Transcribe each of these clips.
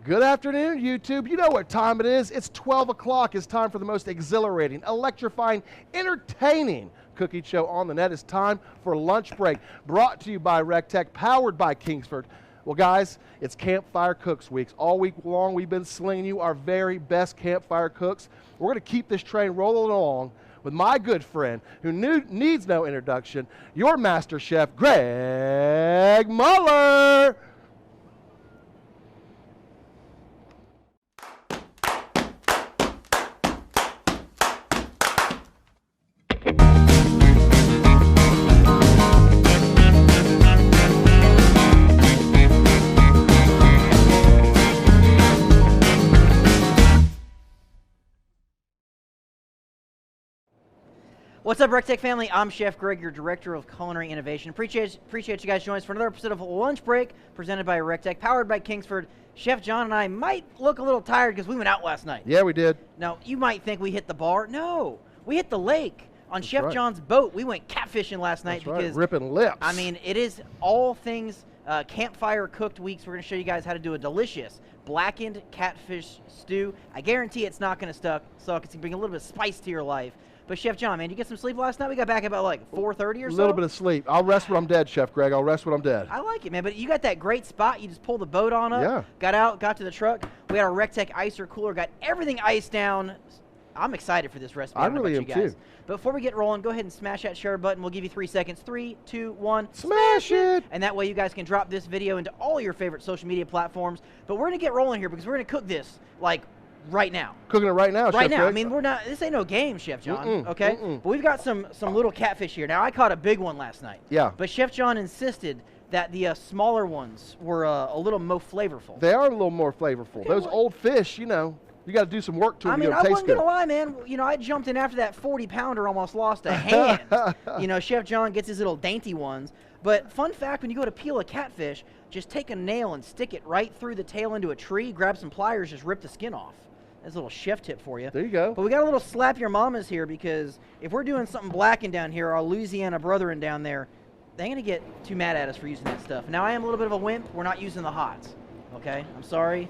Good afternoon, YouTube. You know what time it is. It's 12 o'clock. It's time for the most exhilarating, electrifying, entertaining cooking show on the net. It's time for Lunch Break, brought to you by recteq, powered by Kingsford. Well, guys, it's Campfire Cooks Weeks. All week long, we've been slinging you our very best campfire cooks. We're going to keep this train rolling along with my good friend, who needs no introduction, your master chef, Greg Muller. What's up, recteq family? I'm Chef Greg, your Director of Culinary Innovation. Appreciate you guys joining us for another episode of Lunch Break, presented by recteq, powered by Kingsford. Chef John and I might look a little tired because we went out last night. Yeah, we did. Now, you might think we hit the bar. No, we hit the lake on That's Chef right. John's boat. We went catfishing last night. That's because right. Ripping lips. I mean, it is all things campfire cooked weeks. We're going to show you guys how to do a delicious blackened catfish stew. I guarantee it's not going to suck. It's going to bring a little bit of spice to your life. But Chef John, man, did you get some sleep last night? We got back about like 4:30 or so. A little bit of sleep. I'll rest when I'm dead, Chef Greg. I'll rest when I'm dead. I like it, man. But you got that great spot. You just pull the boat on up. Yeah. Got out, got to the truck. We had our recteq icer cooler. Got everything iced down. I'm excited for this recipe. I really am too. But before we get rolling, go ahead and smash that share button. We'll give you 3 seconds. 3, 2, 1. Smash it! And that way you guys can drop this video into all your favorite social media platforms. But we're going to get rolling here because we're going to cook this like right now. Cooking it right now, Right Chef now. Greg. I mean, we're not. This ain't no game, Chef John. Okay. Mm-mm. But we've got some little catfish here. Now I caught a big one last night. Yeah. But Chef John insisted that the smaller ones were a little more flavorful. They are a little more flavorful. Okay, Those well, old fish, you know, you got to do some work to them I to mean, get I them wasn't taste gonna good. lie, man. You know, I jumped in after that 40-pounder, almost lost a hand. You know, Chef John gets his little dainty ones. But fun fact: when you go to peel a catfish, just take a nail and stick it right through the tail into a tree. Grab some pliers, just rip the skin off. That's a little chef tip for you. There you go. But we got a little slap your mamas here because if we're doing something blackened down here, our Louisiana brethren down there, they ain't gonna get too mad at us for using that stuff. Now I am a little bit of a wimp. We're not using the hots. Okay, I'm sorry.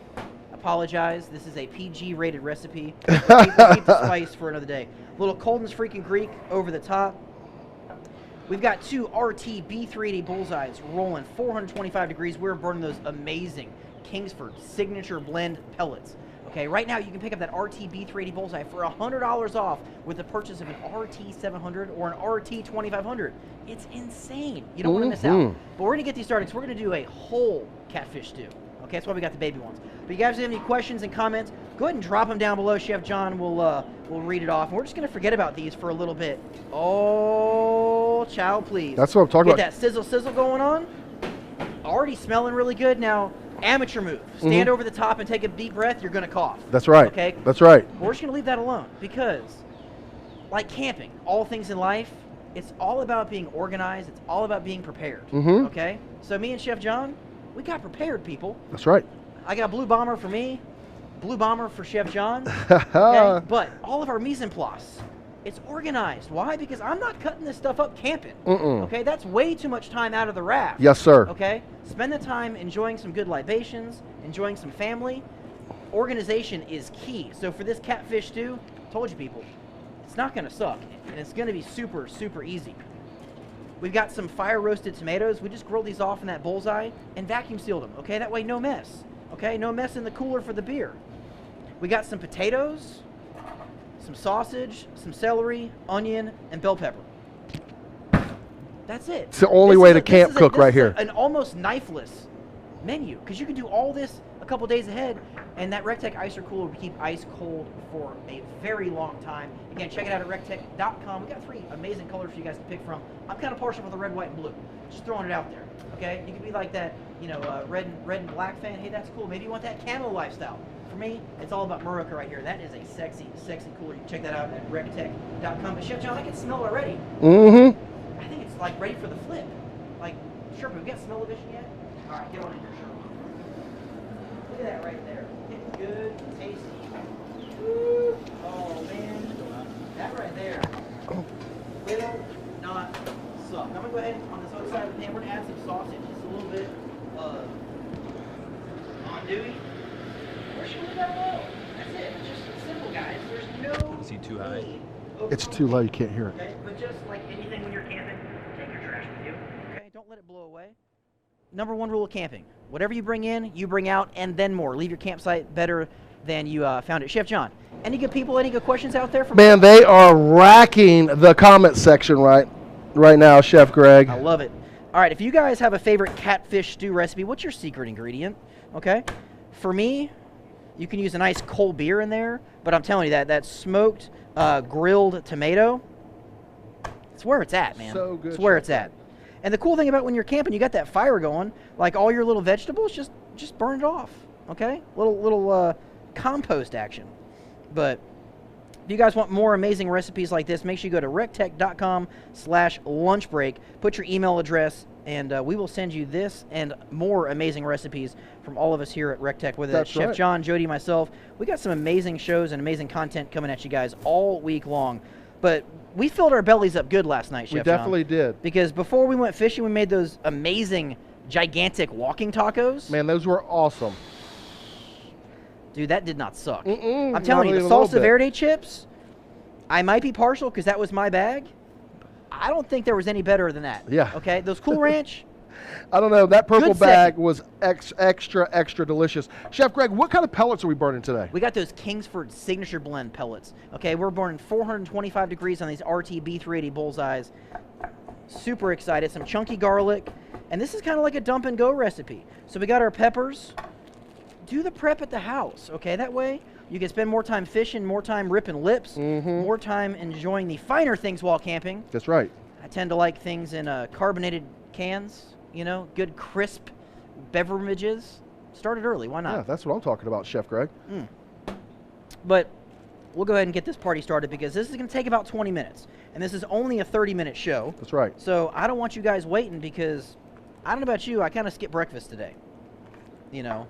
Apologize. This is a PG rated recipe. We'll keep the spice for another day. Little Colden's freaking Greek over the top. We've got 2 RT B380 bullseyes rolling 425 degrees. We're burning those amazing Kingsford signature blend pellets. Okay, right now you can pick up that RT B380 bullseye for $100 off with the purchase of an RT 700 or an RT 2500. It's insane. You don't want to miss out. But we're going to get these started because we're going to do a whole catfish stew. Okay, that's why we got the baby ones. But you guys have any questions and comments, go ahead and drop them down below. Chef John will read it off. And we're just going to forget about these for a little bit. Oh, child, please. That's what I'm talking about. Get that sizzle going on. Already smelling really good. Now, amateur move. Stand over the top and take a deep breath. You're going to cough. That's right. Okay? That's right. We're just going to leave that alone because, like camping, all things in life, it's all about being organized. It's all about being prepared. Okay? So me and Chef John, we got prepared, people. That's right. I got Blue Bomber for me, Blue Bomber for Chef John. Okay? But all of our mise en place, it's organized. Why? Because I'm not cutting this stuff up camping. Okay? That's way too much time out of the raft. Yes, sir. Okay? Spend the time enjoying some good libations, enjoying some family. Organization is key. So for this catfish stew, told you people, it's not going to suck. And it's going to be super, super easy. We've got some fire roasted tomatoes. We just grilled these off in that bullseye and vacuum sealed them. Okay? That way, no mess. Okay? No mess in the cooler for the beer. We got some potatoes, some sausage, some celery, onion, and bell pepper. That's it. It's the only way to camp cook right here. An almost knifeless menu because you can do all this a couple days ahead, and that recteq icer cooler will keep ice cold for a very long time. Again, check it out at recteq.com. We got 3 amazing colors for you guys to pick from. I'm kind of partial for the red, white, and blue. Just throwing it out there. Okay, you could be like that, you know, red and black fan. Hey, that's cool. Maybe you want that camo lifestyle. For me, it's all about Murica right here. That is a sexy, sexy cooler. You can check that out at recteq.com. But Chef John, I can smell it already. I think it's like ready for the flip. Like, Sherpa, we got smell-o-vision yet? All right, get on in here, Sherpa. Look at that right there. It's good, tasty. Woo. Oh, man. That right there will not suck. I'm going to go ahead on this other side of the pan. We're going to add some sausage, just a little bit of andouille. push it with that low. That's it. It's just simple, guys. There's no. Is he too high? It's too low, you can't hear it. Okay, but just like anything when you're camping, take your trash with you. Okay, don't let it blow away. Number one rule of camping: whatever you bring in, you bring out, and then more. Leave your campsite better than you found it. Chef John, any good people, any good questions out there? From Man, they are racking the comment section right now, Chef Greg. I love it. All right, if you guys have a favorite catfish stew recipe, what's your secret ingredient? Okay, for me, you can use a nice cold beer in there, but I'm telling you that smoked grilled tomato, it's where it's at, man. So good. It's where it's at. And the cool thing about when you're camping, you got that fire going, like all your little vegetables, just burn it off, okay? Little compost action. But if you guys want more amazing recipes like this, make sure you go to recteq.com/lunchbreak, put your email address, and we will send you this and more amazing recipes from all of us here at recteq, whether that's Chef John, Jody, myself. We got some amazing shows and amazing content coming at you guys all week long. But we filled our bellies up good last night, Chef John. We definitely did. Because before we went fishing, we made those amazing, gigantic walking tacos. Man, those were awesome. Dude, that did not suck. I'm I'm telling you, the salsa verde chips, I might be partial because that was my bag. I don't think there was any better than that. Yeah. Okay, those Cool Ranch. I don't know. That purple Good bag second. was extra delicious. Chef Greg, what kind of pellets are we burning today? We got those Kingsford Signature Blend pellets. Okay, we're burning 425 degrees on these RT B380 bullseyes. Super excited. Some chunky garlic. And this is kind of like a dump and go recipe. So we got our peppers. Do the prep at the house, okay? That way you can spend more time fishing, more time ripping lips, more time enjoying the finer things while camping. That's right. I tend to like things in carbonated cans, you know, good crisp beverages. Start it early, why not? Yeah, that's what I'm talking about, Chef Greg. But we'll go ahead and get this party started because this is going to take about 20 minutes. And this is only a 30-minute show. That's right. So I don't want you guys waiting because I don't know about you, I kind of skipped breakfast today. You know.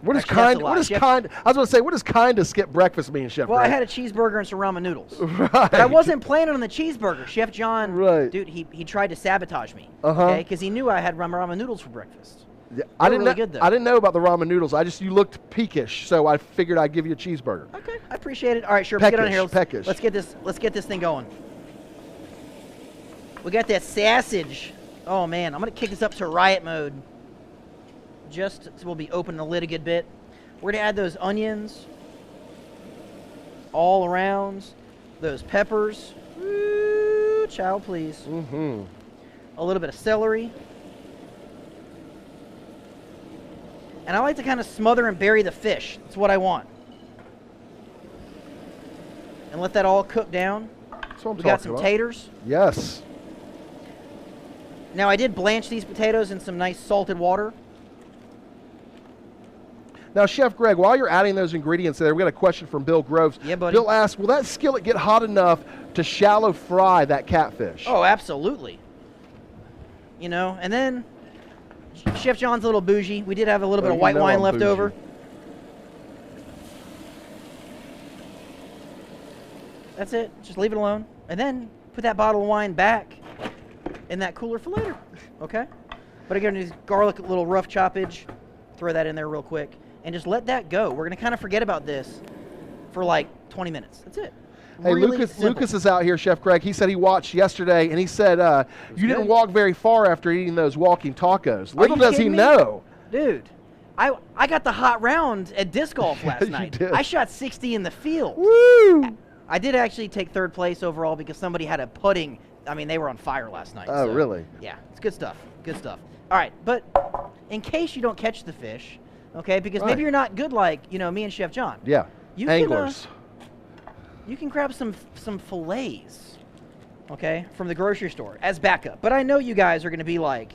What is Actually, kind? that's a lie. What is Chef- kind? I was going to say, what does kind to skip breakfast mean, Chef Well, Greg? I had a cheeseburger and some ramen noodles. Right. But I wasn't planning on the cheeseburger. Chef John, Right. dude, he tried to sabotage me. Uh-huh. Okay, because he knew I had ramen noodles for breakfast. Yeah, I didn't really know, good, though. I didn't know about the ramen noodles. You looked peakish, so I figured I'd give you a cheeseburger. Okay, I appreciate it. All right, sure, let's get on here. Peckish. Let's get this thing going. We got that sausage. Oh man, I'm gonna kick this up to riot mode. Just so we'll be opening the lid a good bit. We're gonna add those onions all around, those peppers. Ooh, chow, please. A little bit of celery. And I like to kind of smother and bury the fish. That's what I want. And let that all cook down. That's what I'm We talking got some about. taters. Yes. Now I did blanch these potatoes in some nice salted water. Now, Chef Greg, while you're adding those ingredients there, we got a question from Bill Groves. Yeah, buddy. Bill asked, will that skillet get hot enough to shallow fry that catfish? Oh, absolutely. You know, and then Chef John's a little bougie. We did have a little bit of white wine left over. That's it. Just leave it alone. And then put that bottle of wine back in that cooler for later. Okay? But again, this garlic, little rough choppage. Throw that in there real quick. And just let that go. We're going to kind of forget about this for like 20 minutes. That's it. Hey, Really simple. Lucas is out here, Chef Greg. He said he watched yesterday, and he said you didn't good. walk very far after eating those walking tacos. Little you does he kidding me? know. Dude, I got the hot round at disc golf last You night. did. I shot 60 in the field. Woo! I did actually take third place overall because somebody had a putting. I mean, they were on fire last night. Oh, so, really? Yeah, it's good stuff. Good stuff. All right, but in case you don't catch the fish, okay, because Right. maybe you're not good like, you know, me and Chef John. Yeah, You anglers. You can grab some fillets, okay, from the grocery store as backup. But I know you guys are going to be like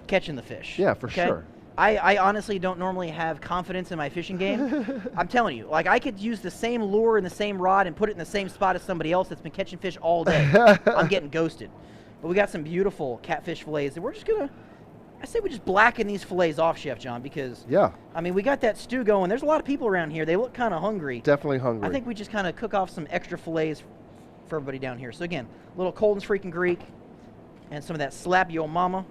catching the fish. Yeah, for okay? sure. I honestly don't normally have confidence in my fishing game. I'm telling you, like I could use the same lure and the same rod and put it in the same spot as somebody else that's been catching fish all day. I'm getting ghosted. But we got some beautiful catfish fillets, and we're just gonna. I say we just blacken these fillets off, Chef John, because Yeah, I mean we got that stew going. There's a lot of people around here. They look kind of hungry. definitely hungry. I think we just kind of cook off some extra fillets for everybody down here. So again, a little Colton's freaking Greek and some of that slap yo mama.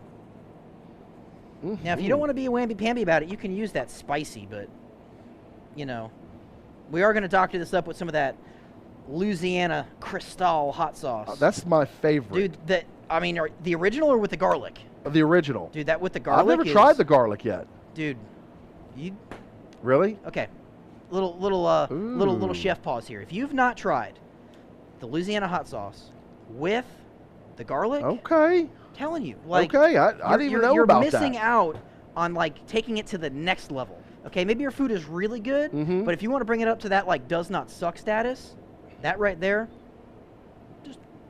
Now, if you don't want to be a wamby-pamby about it, you can use that spicy, but you know, we are going to doctor this up with some of that Louisiana Cristal hot sauce. That's my favorite. Dude, the original or with the garlic? The original. Dude, that with the garlic. I've never tried the garlic yet. Dude, you. Really? Okay, little chef pause here. If you've not tried the Louisiana hot sauce with the garlic, okay, telling you, like, okay, I didn't even know about that. You're missing out on like taking it to the next level. Okay, maybe your food is really good, but if you want to bring it up to that like does not suck status, that right there,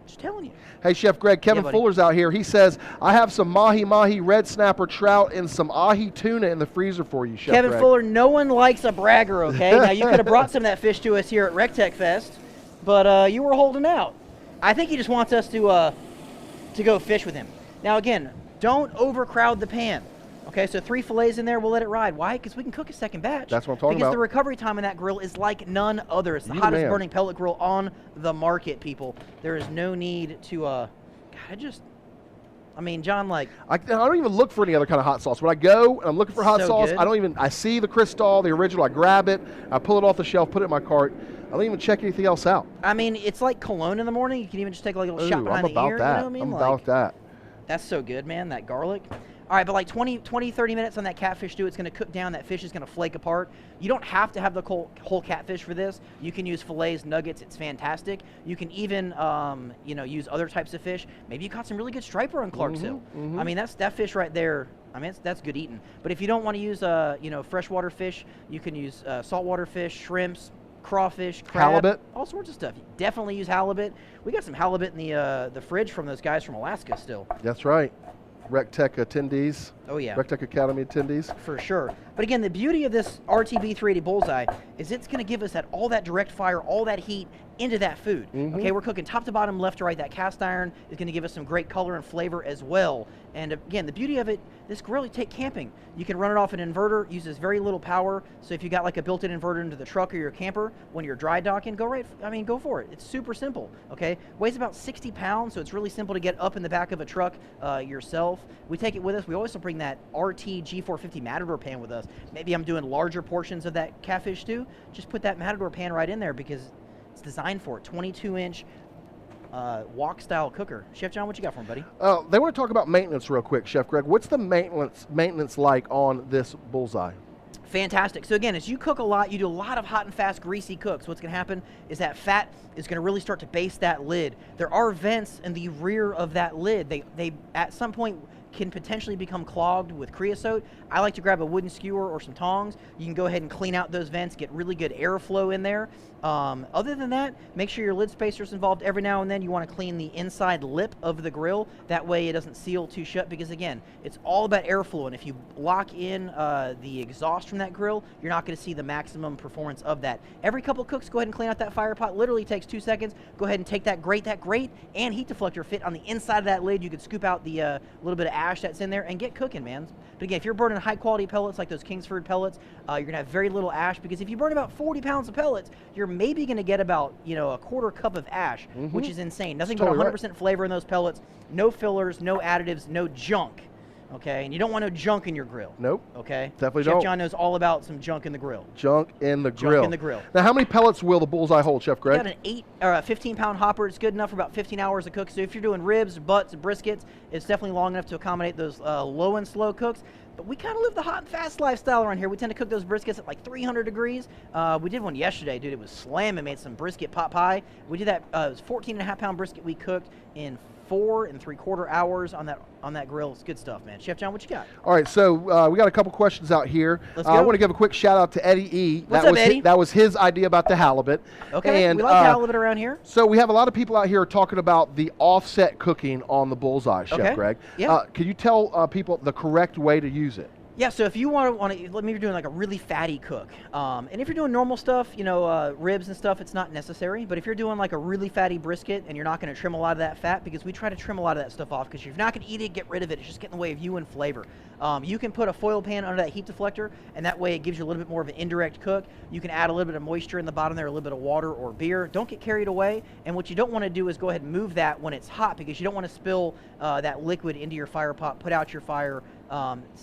just telling you. Hey, Chef Greg, Kevin Fuller's out here. He says, I have some mahi-mahi red snapper trout and some ahi tuna in the freezer for you, Chef Kevin Greg. Fuller, no one likes a bragger, okay? Now, you could have brought some of that fish to us here at recteq Fest, but you were holding out. I think he just wants us to go fish with him. Now, again, don't overcrowd the pan. Okay, so 3 fillets in there, we'll let it ride. Why? Because we can cook a second batch. That's what I'm talking about. Because the recovery time on that grill is like none other. It's the hottest burning pellet grill on the market, people. There is no need to, John, like... I don't even look for any other kind of hot sauce. When I go and I'm looking for hot sauce, good. I see the Cristal, the original, I grab it, I pull it off the shelf, put it in my cart. I don't even check anything else out. I mean, it's like cologne in the morning. You can even just take like a little shot behind the ear. I'm about that. You know what I mean? I'm about that. That's so good, man, that garlic. All right, but like 20, 30 minutes on that catfish stew, it's going to cook down. That fish is going to flake apart. You don't have to have the whole catfish for this. You can use fillets, nuggets. It's fantastic. You can even, use other types of fish. Maybe you caught some really good striper on Clarksville. I mean, that fish right there. I mean, that's good eating. But if you don't want to use, freshwater fish, you can use saltwater fish, shrimps, crawfish, crab, halibut, all sorts of stuff. You definitely use halibut. We got some halibut in the fridge from those guys from Alaska still. That's right. recteq attendees. Oh, yeah. recteq Academy attendees. For sure. But again, the beauty of this RTB 380 Bullseye is it's going to give us all that direct fire, all that heat into that food. Okay, we're cooking top to bottom, left to right. That cast iron is going to give us some great color and flavor as well. And again, the beauty of it, this grill you take camping. You can run it off an inverter, uses very little power. So if you got like a built-in inverter into the truck or your camper, when you're dry docking, go for it. It's super simple, okay? Weighs about 60 pounds, so it's really simple to get up in the back of a truck yourself. We take it with us. We always bring that RT G450 Matador pan with us. Maybe I'm doing larger portions of that catfish stew. Just put that Matador pan right in there because it's designed for it. 22-inch wok-style cooker. Chef John, what you got for him, buddy? They want to talk about maintenance real quick, Chef Greg. What's the maintenance like on this Bullseye? Fantastic. So again, as you cook a lot, you do a lot of hot and fast, greasy cooks. What's going to happen is that fat is going to really start to base that lid. There are vents in the rear of that lid. They at some point can potentially become clogged with creosote. I like to grab a wooden skewer or some tongs. You can go ahead and clean out those vents, get really good airflow in there. Other than that, make sure your lid spacer's involved every now and then. You want to clean the inside lip of the grill. That way it doesn't seal too shut because, again, it's all about airflow. And if you lock in the exhaust from that grill, you're not going to see the maximum performance of that. Every couple cooks, go ahead and clean out that fire pot. Literally takes 2 seconds. Go ahead and take that grate and heat deflector fit on the inside of that lid. You could scoop out the little bit of ash that's in there and get cooking, man. But again, if you're burning high quality pellets like those Kingsford pellets, you're going to have very little ash because if you burn about 40 pounds of pellets, you're maybe going to get about, a quarter cup of ash, which is insane. Nothing but 100% flavor in those pellets. No fillers, no additives, no junk. Okay, and you don't want no junk in your grill. Nope. Okay? Definitely Chef don't. John knows all about some junk in the grill. Junk in the grill. Junk in the grill. Now, how many pellets will the Bullseye hold, Chef Greg? Got an 15-pound hopper. It's good enough for about 15 hours of cook. So if you're doing ribs, butts, briskets, it's definitely long enough to accommodate those low and slow cooks. But we kind of live the hot and fast lifestyle around here. We tend to cook those briskets at like 300 degrees. We did one yesterday, dude. It was slamming. Made some brisket pot pie. We did that. It was 14.5-pound brisket we cooked in 4 3/4 hours on that grill. It's good stuff, man. Chef John, what you got? All right, so we got a couple questions out here. Let's go. I want to give a quick shout out to Eddie E. What's up, Eddie? That was his idea about the halibut. Okay, and, we like halibut around here. So we have a lot of people out here talking about the offset cooking on the Bullseye, Chef Greg. Yeah. Can you tell people the correct way to use it? Yeah, so if you want to, maybe you're doing like a really fatty cook, and if you're doing normal stuff, ribs and stuff, it's not necessary. But if you're doing like a really fatty brisket and you're not going to trim a lot of that fat, because we try to trim a lot of that stuff off, because if you're not going to eat it, get rid of it. It's just getting in the way of you and flavor. You can put a foil pan under that heat deflector, and that way it gives you a little bit more of an indirect cook. You can add a little bit of moisture in the bottom there, a little bit of water or beer. Don't get carried away. And what you don't want to do is go ahead and move that when it's hot, because you don't want to spill that liquid into your fire pot, put out your fire.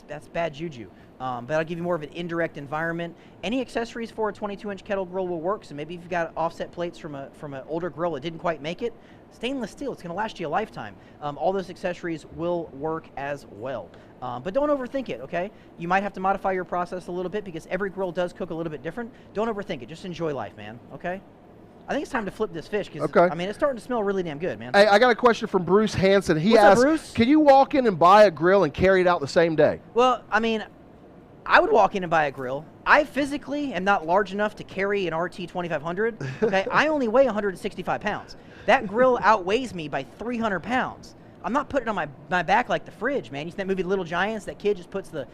That's bad juju. But I'll give you more of an indirect environment. Any accessories for a 22-inch kettle grill will work. So maybe if you've got offset plates from an older grill that didn't quite make it, stainless steel, it's going to last you a lifetime. All those accessories will work as well. But don't overthink it, okay? You might have to modify your process a little bit because every grill does cook a little bit different. Don't overthink it. Just enjoy life, man, okay? I think it's time to flip this fish because, I mean, it's starting to smell really damn good, man. Hey, I got a question from Bruce Hansen. He What's asked, up, Bruce? can you walk in and buy a grill and carry it out the same day? Well, I mean, I would walk in and buy a grill. I physically am not large enough to carry an RT 2500, okay? I only weigh 165 pounds. That grill outweighs me by 300 pounds. I'm not putting it on my back like the fridge, man. You see that movie Little Giants? That kid just puts the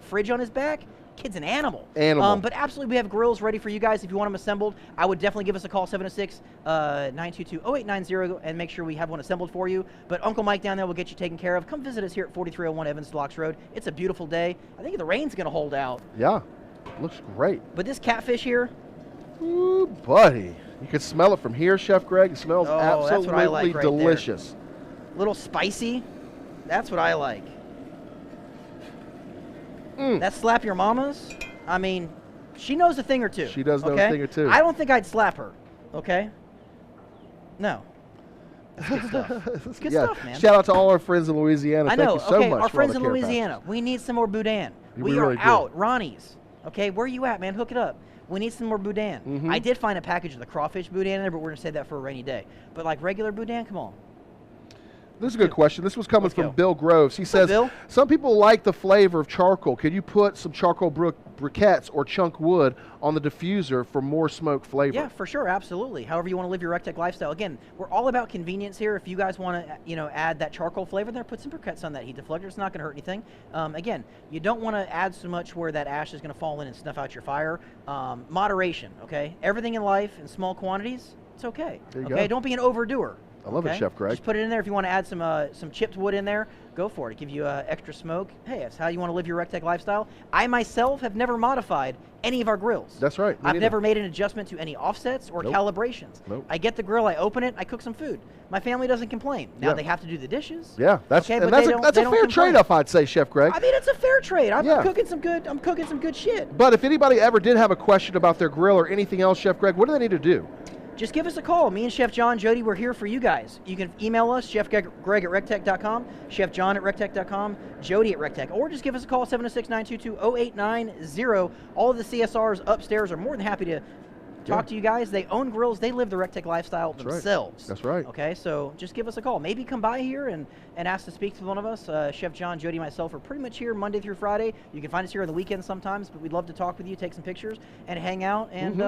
fridge on his back? Kid's an animal. But absolutely, we have grills ready for you guys if you want them assembled. I would definitely give us a call, 706-922-0890, and make sure we have one assembled for you. But Uncle Mike down there will get you taken care of. Come visit us here at 4301 Evans Locks Road. It's a beautiful day. I think the rain's going to hold out. Yeah, looks great. But this catfish here. Ooh, buddy. You can smell it from here, Chef Greg. It smells absolutely that's what I like right delicious. There. Little spicy. That's what I like. That slap your mama's, I mean, she knows a thing or two. She does know a thing or two. I don't think I'd slap her, okay? No. It's good stuff. It's good stuff, man. Shout out to all our friends in Louisiana. I know. Thank you so much our for all friends the in care Louisiana. We need some more boudin. We really are out. Ronnie's. Okay, where are you at, man? Hook it up. We need some more boudin. I did find a package of the crawfish boudin in there, but we're going to save that for a rainy day. But like regular boudin, come on. This is a good question. This was coming from Bill Groves. He says, Bill? Some people like the flavor of charcoal. Can you put some charcoal briquettes or chunk wood on the diffuser for more smoke flavor? Yeah, for sure, absolutely. However you want to live your recteq lifestyle. Again, we're all about convenience here. If you guys want to, add that charcoal flavor there, put some briquettes on that heat deflector. It's not going to hurt anything. Again, you don't want to add so much where that ash is going to fall in and snuff out your fire. Moderation, okay? Everything in life in small quantities, it's okay. Okay, don't be an overdoer. I love it, Chef Greg. Just put it in there. If you want to add some chipped wood in there, go for it. Give you extra smoke. Hey, that's how you want to live your recteq lifestyle. I myself have never modified any of our grills. That's right. I've never made an adjustment to any offsets or calibrations. I get the grill, I open it, I cook some food. My family doesn't complain. Now they have to do the dishes. Yeah, that's a fair trade-off, I'd say, Chef Greg. I mean, it's a fair trade. I'm cooking some good shit. But if anybody ever did have a question about their grill or anything else, Chef Greg, what do they need to do? Just give us a call. Me and Chef John, Jody, we're here for you guys. You can email us, chefgreg at recteq.com, Chef John at recteq.com, Jody at recteq, or just give us a call, 706-922-0890. All of the CSRs upstairs are more than happy to talk to you guys. They own grills. They live the recteq lifestyle themselves. That's right. Okay, so just give us a call. Maybe come by here and ask to speak to one of us. Chef John, Jody, myself are pretty much here Monday through Friday. You can find us here on the weekends sometimes, but we'd love to talk with you, take some pictures, and hang out. And,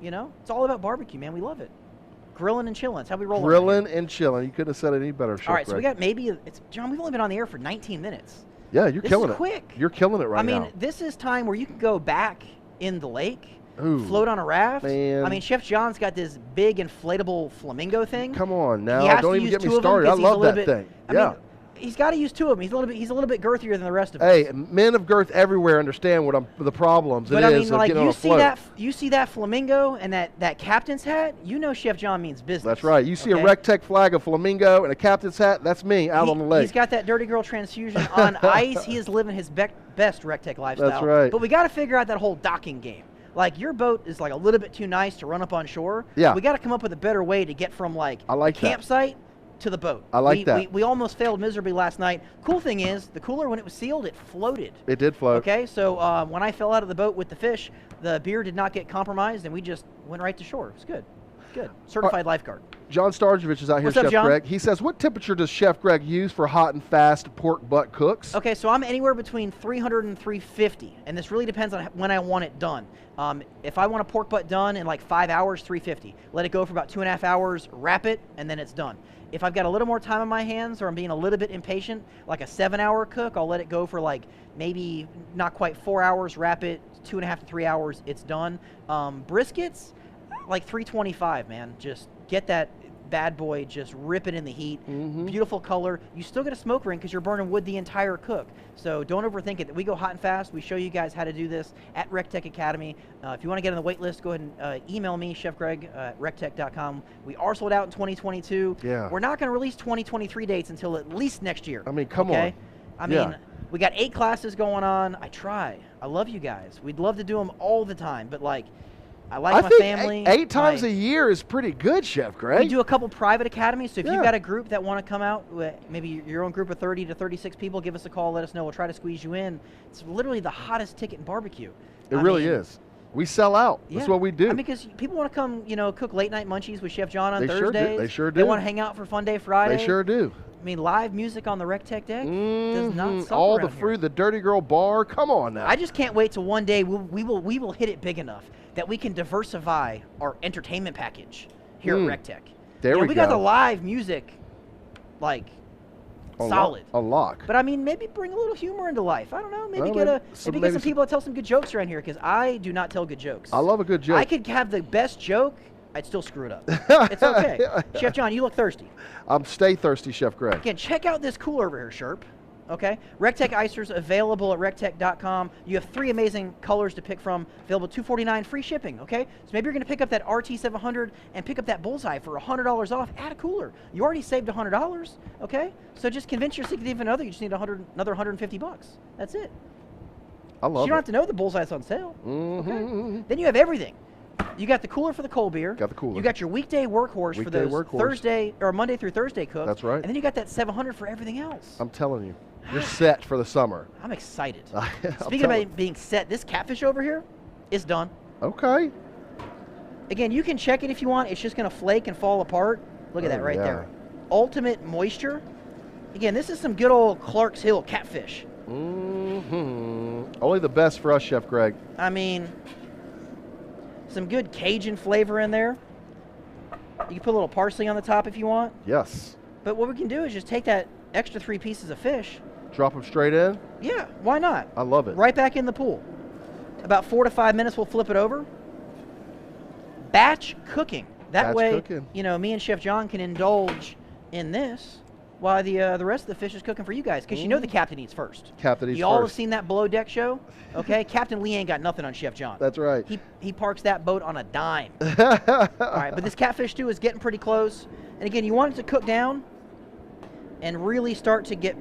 it's all about barbecue, man. We love it. Grilling and chilling. That's how we roll. Grilling and chilling. You couldn't have said it any better, Chef All right, Greg. so we got John, we've only been on the air for 19 minutes. Yeah, you're killing it. This is quick. You're killing it right now. I mean, this is time where you can go back in the lake, float on a raft. Man. I mean, Chef John's got this big inflatable flamingo thing. Come on now. Don't even get me started. I love that thing. I mean, he's got to use two of them. He's a little bit girthier than the rest of us. Hey, men of girth everywhere understand what the problems but it I is mean, of like getting on a float. You see that flamingo and that captain's hat, you know Chef John means business. That's right. You see a recteq flag, a flamingo, and a captain's hat, that's me out on the lake. He's got that dirty girl transfusion on ice. He is living his best recteq lifestyle. That's right. But we got to figure out that whole docking game. Like, your boat is like a little bit too nice to run up on shore. Yeah. We got to come up with a better way to get from the campsite to the boat. I like that. We almost failed miserably last night. Cool thing is, the cooler, when it was sealed, it floated. It did float. Okay, so when I fell out of the boat with the fish, the beer did not get compromised, and we just went right to shore. It's good. Good. Certified lifeguard. John Starjevich is out here, What's up, Chef John? Greg. He says, what temperature does Chef Greg use for hot and fast pork butt cooks? Okay, so I'm anywhere between 300 and 350, and this really depends on when I want it done. If I want a pork butt done in like 5 hours, 350. Let it go for about 2.5 hours, wrap it, and then it's done. If I've got a little more time on my hands or I'm being a little bit impatient, like a 7-hour cook, I'll let it go for like maybe not quite 4 hours, wrap it, 2.5 to 3 hours, it's done. Briskets, like 325, man. Just get that bad boy, just rip it in the heat. Beautiful color. You still get a smoke ring because you're burning wood the entire cook. So don't overthink it. We go hot and fast. We show you guys how to do this at recteq Academy. If you want to get on the wait list, go ahead and email me, Chef Greg at recteq.com. We are sold out in 2022. Yeah. We're not going to release 2023 dates until at least next year. I mean, come on. I mean, We got 8 classes going on. I try. I love you guys. We'd love to do them all the time, but like, I like my think family. Eight times a year is pretty good, Chef Greg. We do a couple private academies, so if you've got a group that want to come out, maybe your own group of 30 to 36 people, give us a call, let us know. We'll try to squeeze you in. It's literally the hottest ticket in barbecue. It really is. We sell out. That's what we do. I mean, because people want to come, cook late night munchies with Chef John on Thursdays. Sure do. They sure do. They want to hang out for Fun Day Friday. They sure do. I mean, live music on the recteq deck does not suck all around the fruit, here. the Dirty Girl Bar. Come on now. I just can't wait till one day we will hit it big enough that we can diversify our entertainment package here at recteq. There we go. We got the live music, like, solid. A lock. But I mean, maybe bring a little humor into life. I don't know. Maybe Well, get some people that tell some good jokes around here, because I do not tell good jokes. I love a good joke. I could have the best joke. I'd still screw it up. It's okay. Chef John, you look thirsty. Stay thirsty, Chef Greg. Again, check out this cooler over here, Sherp. Okay? recteq icers available at recteq.com. You have 3 amazing colors to pick from. Available $249, free shipping. Okay? So maybe you're going to pick up that RT700 and pick up that Bullseye for $100 off. Add a cooler. You already saved $100. Okay? So just convince your significant other you just need another $150. That's it. I love it. You don't have to know the Bullseye's on sale. Mm-hmm. Okay? Then you have everything. You got the cooler for the cold beer. Got the cooler. You got your weekday workhorse for those Thursday or Monday through Thursday cooks. That's right. And then you got that 700 for everything else. I'm telling you, you're set for the summer. I'm excited. Speaking about being set, this catfish over here is done. Okay. Again, you can check it if you want. It's just going to flake and fall apart. Look at that right there. Ultimate moisture. Again, this is some good old Clark's Hill catfish. Only the best for us, Chef Greg. I mean, some good Cajun flavor in there. You can put a little parsley on the top if you want. Yes. But what we can do is just take that extra 3 pieces of fish. Drop them straight in? Yeah, why not? I love it. Right back in the pool. About 4 to 5 minutes, we'll flip it over. Batch cooking. That way, me and Chef John can indulge in this while the rest of the fish is cooking for you guys, because you know the captain eats first. Captain eats first. You all have seen that Below Deck show, okay? Captain Lee ain't got nothing on Chef John. That's right. He parks that boat on a dime. All right, but this catfish stew is getting pretty close. And again, you want it to cook down and really start to get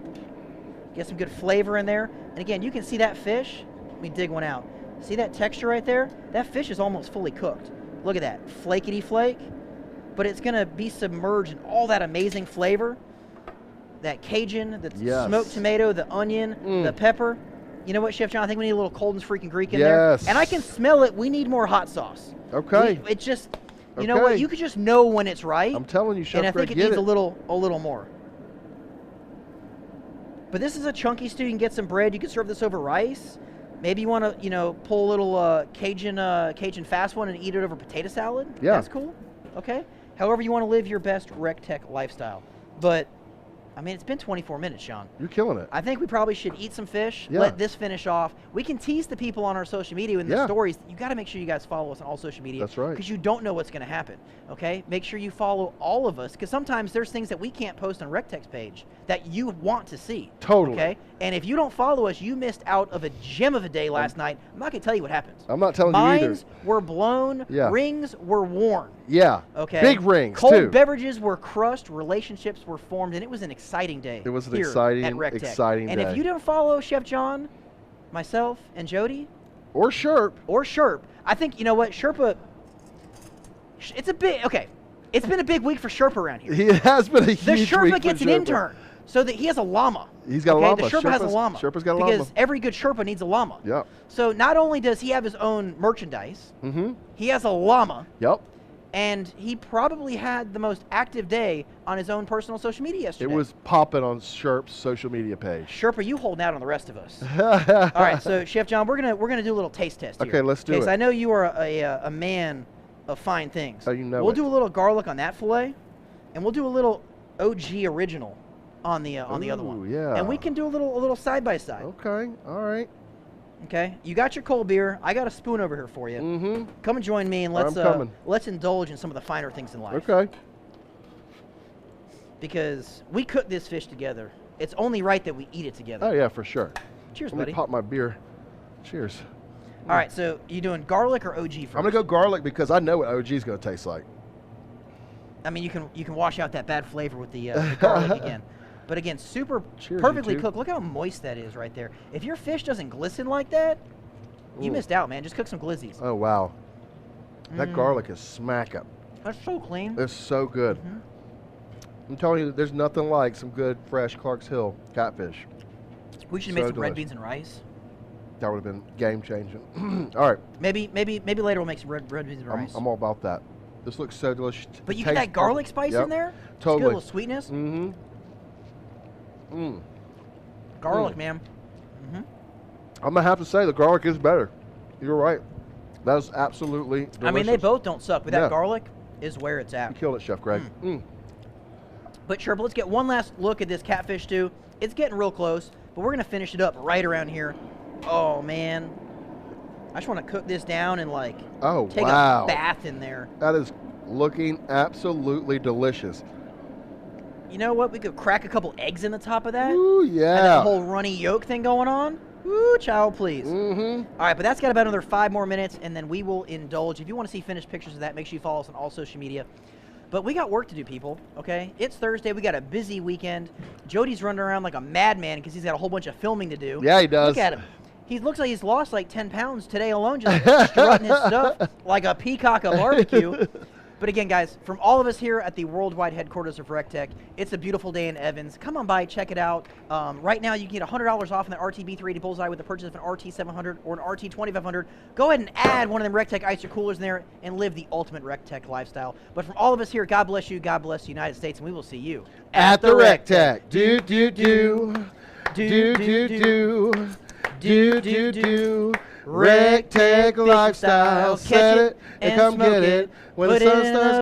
some good flavor in there. And again, you can see that fish. Let me dig one out. See that texture right there? That fish is almost fully cooked. Look at that, flakety flake. But it's gonna be submerged in all that amazing flavor. That Cajun, the smoked tomato, the onion, the pepper. You know what, Chef John? I think we need a little Colden's freaking Greek in there. And I can smell it. We need more hot sauce. Okay. It just, you know what? You could just know when it's right. I'm telling you, Chef And I Greg, think it needs a little more. But this is a chunky stew. You can get some bread. You can serve this over rice. Maybe you want to, pull a little Cajun fast one and eat it over potato salad. Yeah. That's cool. Okay. However you want to live your best recteq lifestyle. But I mean, it's been 24 minutes, Sean. You're killing it. I think we probably should eat some fish, let this finish off. We can tease the people on our social media in the stories. You got to make sure you guys follow us on all social media. That's right. Because you don't know what's going to happen, okay? Make sure you follow all of us, because sometimes there's things that we can't post on recteq's page that you want to see. Totally. Okay? And if you don't follow us, you missed out of a gem of a day last night. I'm not going to tell you what happens. I'm not telling you either. Minds were blown. Yeah. Rings were worn. Yeah. Okay. Big rings, Cold too. beverages were crushed. Relationships were formed. And it was an exciting day. It was an here exciting at recteq. day. And if you didn't follow Chef John, myself, and Jody, or Sherp, I think, you know what, Sherpa, it's been a big week for Sherpa around here. It has been a huge week. The Sherpa gets an intern, so that he has a llama. He's got a llama. The Sherpa has a llama. Sherpa's got a llama. Because every good Sherpa needs a llama. Yep. So not only does he have his own merchandise, he has a llama. Yep. And he probably had the most active day on his own personal social media yesterday. It was popping on Sherp's social media page. Sherpa, you holding out on the rest of us. All right, so Chef John, we're gonna do a little taste test here. Okay, let's do it. So I know you are a man of fine things. Oh, you know We'll do a little garlic on that fillet, and we'll do a little OG original on the other one. Yeah. And we can do a little side by side. Okay. All right. Okay. You got your cold beer. I got a spoon over here for you. Come and join me, and let's indulge in some of the finer things in life. Okay. Because we cook this fish together. It's only right that we eat it together. Oh yeah, for sure. Cheers, Let buddy. me pop my beer. Cheers. All right, so you doing garlic or OG first? I'm gonna go garlic because I know what OG is gonna taste like. I mean, you can wash out that bad flavor with the garlic again. But again, super Cheers, perfectly YouTube. cooked. Look how moist that is right there. If your fish doesn't glisten like that, you Ooh. missed out, man. Just cook some glizzies. Oh, wow. That garlic is smacking. That's so clean. It's so good. I'm telling you, there's nothing like some good, fresh Clark's Hill catfish. We should So make some red delicious. beans and rice. That would have been game-changing. All right. Maybe later we'll make some red beans and rice. I'm all about that. This looks so delicious. But you get that garlic spice in there? It's got a Totally. little sweetness. Mm. Garlic, man. I'm going to have to say the garlic is better. You're right. That is absolutely delicious. I mean, they both don't suck, but Yeah. that garlic is where it's at. You killed it, Chef Greg. But Sherpa, let's get one last look at this catfish stew. It's getting real close, but we're going to finish it up right around here. Oh, man. I just want to cook this down and, like, take a bath in there. That is looking absolutely delicious. You know what? We could crack a couple eggs in the top of that. Ooh, And yeah. that whole runny yolk thing going on. Ooh, child, please. Mm-hmm. All right, but that's got about another 5 more minutes, and then we will indulge. If you want to see finished pictures of that, make sure you follow us on all social media. But we got work to do, people, okay? It's Thursday. We got a busy weekend. Jody's running around like a madman because he's got a whole bunch of filming to do. Yeah, he does. Look at him. He looks like he's lost like 10 pounds today alone, just strutting his stuff like a peacock at barbecue. But again, guys, from all of us here at the worldwide headquarters of recteq, it's a beautiful day in Evans. Come on by, check it out. Right now, you can get $100 off in the RT-B380 Bullseye with the purchase of an RT-700 or an RT-2500. Go ahead and add one of them recteq icer coolers in there and live the ultimate recteq lifestyle. But from all of us here, God bless you, God bless the United States, and we will see you At the recteq. Do, do, do. Do, do, do. Do, do, do. recteq lifestyle. Set it and come get it when the sun starts